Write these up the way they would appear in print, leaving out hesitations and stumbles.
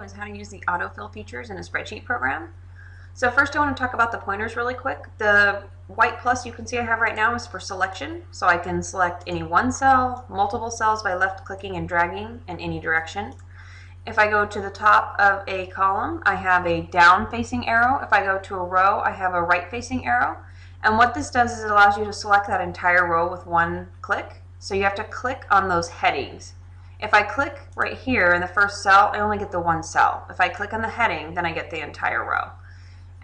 is how to use the autofill features in a spreadsheet program. So first I want to talk about the pointers really quick. The white plus you can see I have right now is for selection. So I can select any one cell, multiple cells by left clicking and dragging in any direction. If I go to the top of a column, I have a down facing arrow. If I go to a row, I have a right facing arrow. And what this does is it allows you to select that entire row with one click. So you have to click on those headings. If I click right here in the first cell, I only get the one cell. If I click on the heading, then I get the entire row.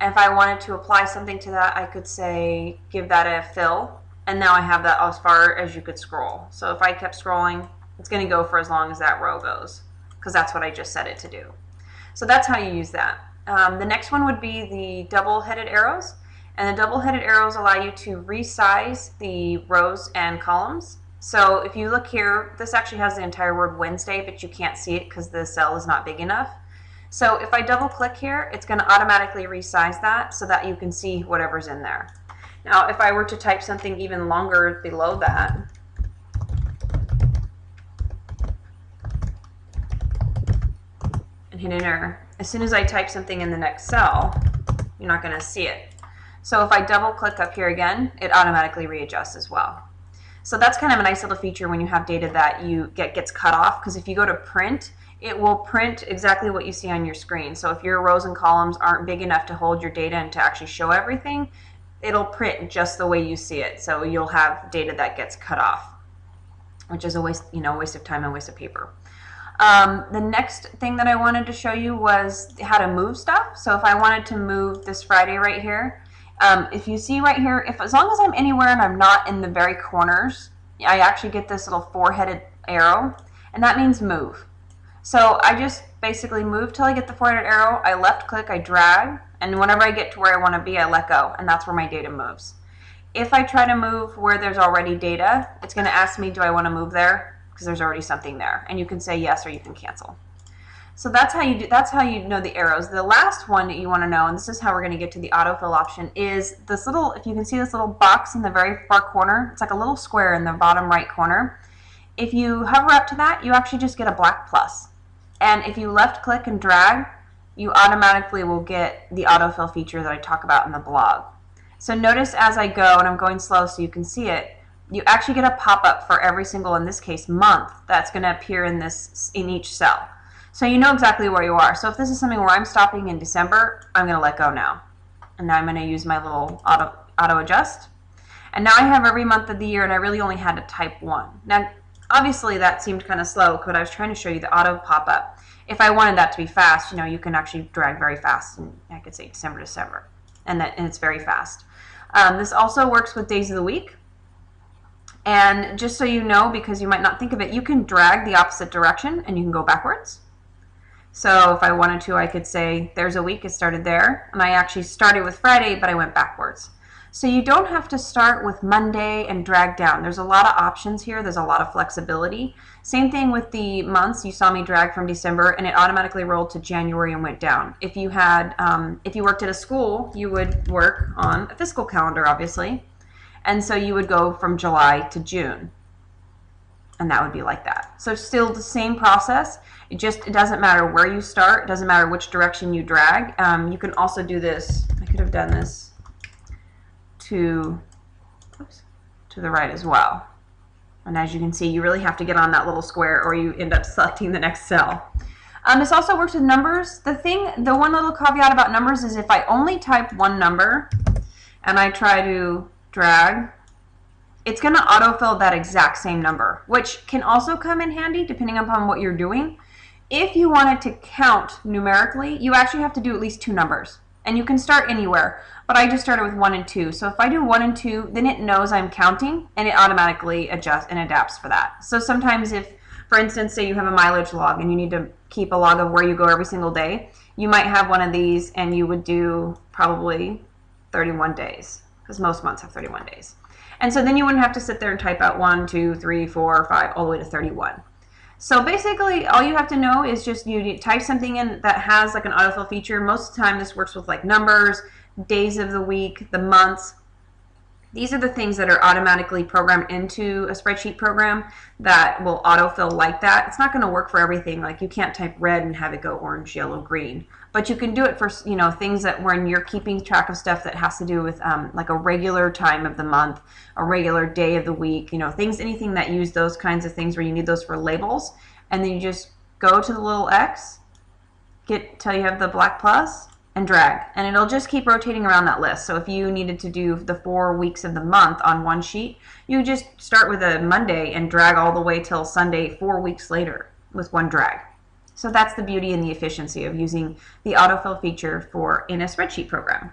And if I wanted to apply something to that, I could say, give that a fill, and now I have that as far as you could scroll. So if I kept scrolling, it's going to go for as long as that row goes, because that's what I just set it to do. So that's how you use that. The next one would be the double-headed arrows, and the double-headed arrows allow you to resize the rows and columns. So if you look here, this actually has the entire word Wednesday, but you can't see it because the cell is not big enough. So if I double click here, it's going to automatically resize that so that you can see whatever's in there. Now if I were to type something even longer below that, and hit enter, as soon as I type something in the next cell, you're not going to see it. So if I double click up here again, it automatically readjusts as well. So that's kind of a nice little feature when you have data that gets cut off, because if you go to print, it will print exactly what you see on your screen. So if your rows and columns aren't big enough to hold your data and to actually show everything, it'll print just the way you see it. So you'll have data that gets cut off, which is a waste, waste of time and waste of paper. The next thing that I wanted to show you was how to move stuff. So if I wanted to move this Friday right here, if you see right here, as long as I'm anywhere and I'm not in the very corners, I actually get this little four-headed arrow, and that means move. So I just basically move till I get the four-headed arrow, I left click, I drag, and whenever I get to where I want to be, I let go, and that's where my data moves. If I try to move where there's already data, it's going to ask me, do I want to move there? Because there's already something there, and you can say yes or you can cancel. So that's how you know the arrows. The last one that you want to know, and this is how we're going to get to the autofill option, is this little, if you can see this little box in the very far corner, it's like a little square in the bottom right corner. If you hover up to that, you actually just get a black plus. And if you left click and drag, you automatically will get the autofill feature that I talk about in the blog. So notice as I go, and I'm going slow so you can see it, you actually get a pop-up for every single, in this case, month that's going to appear in each cell. So you know exactly where you are. So if this is something where I'm stopping in December, I'm going to let go now. And now I'm going to use my little auto adjust. And now I have every month of the year, and I really only had to type one. Now, obviously that seemed kind of slow, but I was trying to show you the auto pop-up. If I wanted that to be fast, you can actually drag very fast, and I could say December, and it's very fast. This also works with days of the week. And just so you know, because you might not think of it, you can drag the opposite direction, and you can go backwards. So if I wanted to, I could say there's a week, it started there, and I actually started with Friday, but I went backwards. So you don't have to start with Monday and drag down. There's a lot of options here. There's a lot of flexibility. Same thing with the months. You saw me drag from December, and it automatically rolled to January and went down. If you had, if you worked at a school, you would work on a fiscal calendar, obviously, and so you would go from July to June, and that would be like that. So still the same process. It doesn't matter where you start. It doesn't matter which direction you drag. You can also do this. I could have done this to the right as well. And as you can see, you really have to get on that little square or you end up selecting the next cell. This also works with numbers. The one little caveat about numbers is if I only type one number and I try to drag, it's going to autofill that exact same number, which can also come in handy depending upon what you're doing. If you wanted to count numerically, you actually have to do at least two numbers. And you can start anywhere, but I just started with 1 and 2. So if I do 1 and 2, then it knows I'm counting, and it automatically adjusts and adapts for that. So sometimes if, for instance, say you have a mileage log and you need to keep a log of where you go every single day, you might have one of these and you would do probably 31 days, because most months have 31 days. And so then you wouldn't have to sit there and type out 1, 2, 3, 4, 5, all the way to 31. So basically, all you have to know is just you type something in that has like an autofill feature. Most of the time, this works with like numbers, days of the week, the months. These are the things that are automatically programmed into a spreadsheet program that will autofill like that. It's not going to work for everything. Like you can't type red and have it go orange, yellow, green. But you can do it for, you know, things that when you're keeping track of stuff that has to do with like a regular time of the month, a regular day of the week, you know, things, anything that use those kinds of things where you need those for labels. And then you just go to the little X, get till you have the black plus, and drag, and it'll just keep rotating around that list. So if you needed to do the 4 weeks of the month on one sheet, you just start with a Monday and drag all the way till Sunday 4 weeks later with one drag. So that's the beauty and the efficiency of using the autofill feature in a spreadsheet program.